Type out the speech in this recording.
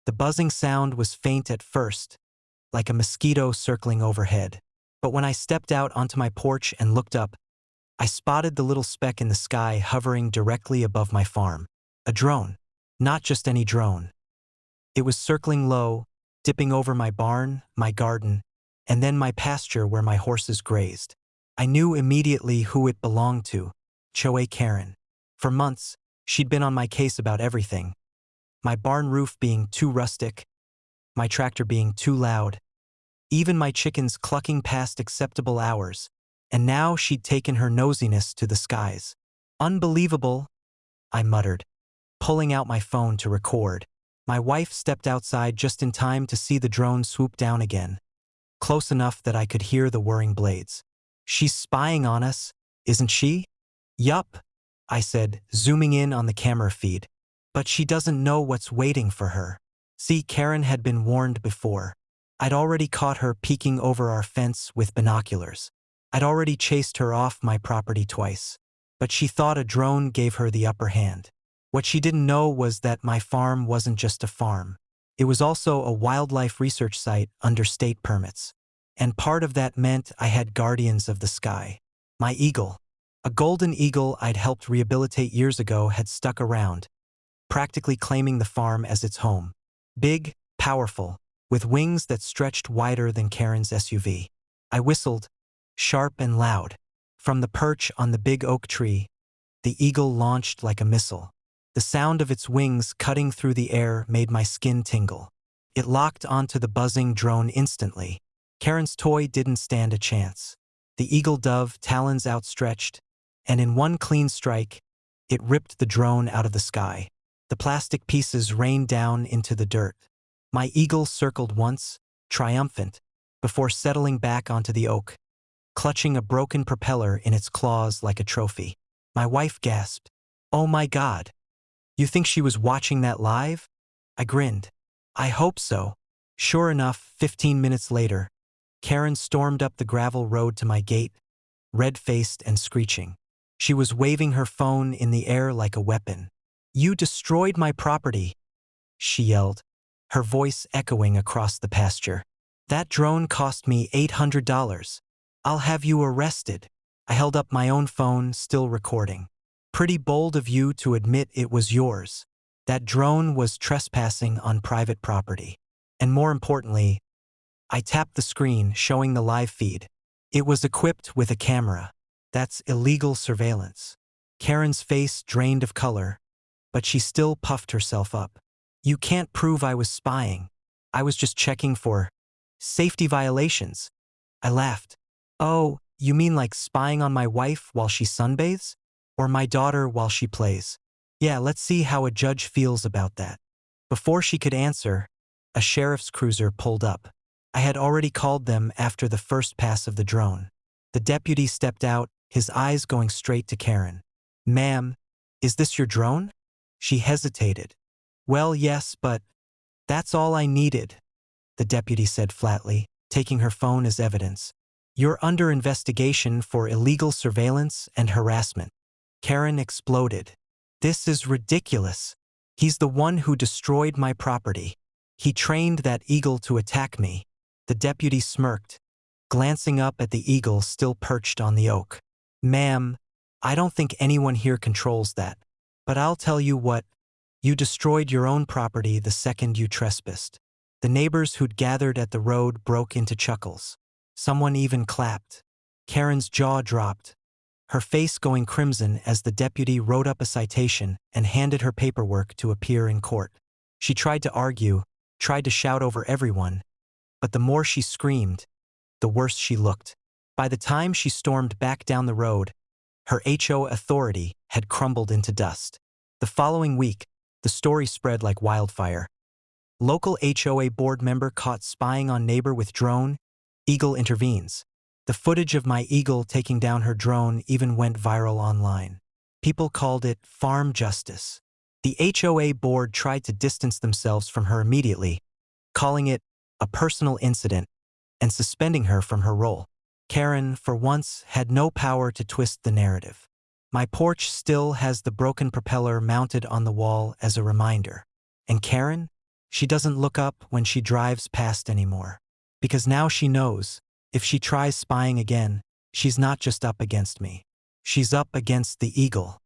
The buzzing sound was faint at first, like a mosquito circling overhead. But when I stepped out onto my porch and looked up, I spotted the little speck in the sky hovering directly above my farm. A drone. Not just any drone. It was circling low, dipping over my barn, my garden, and then my pasture where my horses grazed. I knew immediately who it belonged to, HOA Karen. For months, she'd been on my case about everything. My barn roof being too rustic, my tractor being too loud, even my chickens clucking past acceptable hours, and now she'd taken her nosiness to the skies. Unbelievable, I muttered, pulling out my phone to record. My wife stepped outside just in time to see the drone swoop down again, close enough that I could hear the whirring blades. She's spying on us, isn't she? Yup, I said, zooming in on the camera feed. But she doesn't know what's waiting for her. See, Karen had been warned before. I'd already caught her peeking over our fence with binoculars. I'd already chased her off my property twice. But she thought a drone gave her the upper hand. What she didn't know was that my farm wasn't just a farm. It was also a wildlife research site under state permits. And part of that meant I had guardians of the sky. My eagle. A golden eagle I'd helped rehabilitate years ago had stuck around, practically claiming the farm as its home. Big, powerful, with wings that stretched wider than Karen's SUV. I whistled, sharp and loud. From the perch on the big oak tree, the eagle launched like a missile. The sound of its wings cutting through the air made my skin tingle. It locked onto the buzzing drone instantly. Karen's toy didn't stand a chance. The eagle dove, talons outstretched, and in one clean strike, it ripped the drone out of the sky. The plastic pieces rained down into the dirt. My eagle circled once, triumphant, before settling back onto the oak, clutching a broken propeller in its claws like a trophy. My wife gasped, "Oh my God. You think she was watching that live?" I grinned. I hope so. Sure enough, 15 minutes later, Karen stormed up the gravel road to my gate, red-faced and screeching. She was waving her phone in the air like a weapon. "You destroyed my property," she yelled, her voice echoing across the pasture. "That drone cost me $800. I'll have you arrested." I held up my own phone, still recording. "Pretty bold of you to admit it was yours. That drone was trespassing on private property." And more importantly, I tapped the screen showing the live feed. It was equipped with a camera. That's illegal surveillance. Karen's face drained of color, but she still puffed herself up. "You can't prove I was spying. I was just checking for safety violations." I laughed. "Oh, you mean like spying on my wife while she sunbathes? Or my daughter while she plays? Yeah, let's see how a judge feels about that." Before she could answer, a sheriff's cruiser pulled up. I had already called them after the first pass of the drone. The deputy stepped out, his eyes going straight to Karen. "Ma'am, is this your drone?" She hesitated. "Well, yes, but that's all I needed," the deputy said flatly, taking her phone as evidence. "You're under investigation for illegal surveillance and harassment." Karen exploded. "This is ridiculous. He's the one who destroyed my property. He trained that eagle to attack me." The deputy smirked, glancing up at the eagle still perched on the oak. "Ma'am, I don't think anyone here controls that. But I'll tell you what, you destroyed your own property the second you trespassed." The neighbors who'd gathered at the road broke into chuckles. Someone even clapped. Karen's jaw dropped, her face going crimson as the deputy wrote up a citation and handed her paperwork to appear in court. She tried to argue, tried to shout over everyone, but the more she screamed, the worse she looked. By the time she stormed back down the road, her HOA authority had crumbled into dust. The following week, the story spread like wildfire. Local HOA board member caught spying on neighbor with drone, eagle intervenes. The footage of my eagle taking down her drone even went viral online. People called it farm justice. The HOA board tried to distance themselves from her immediately, calling it a personal incident and suspending her from her role. Karen, for once, had no power to twist the narrative. My porch still has the broken propeller mounted on the wall as a reminder. And Karen? She doesn't look up when she drives past anymore. Because now she knows, if she tries spying again, she's not just up against me. She's up against the eagle.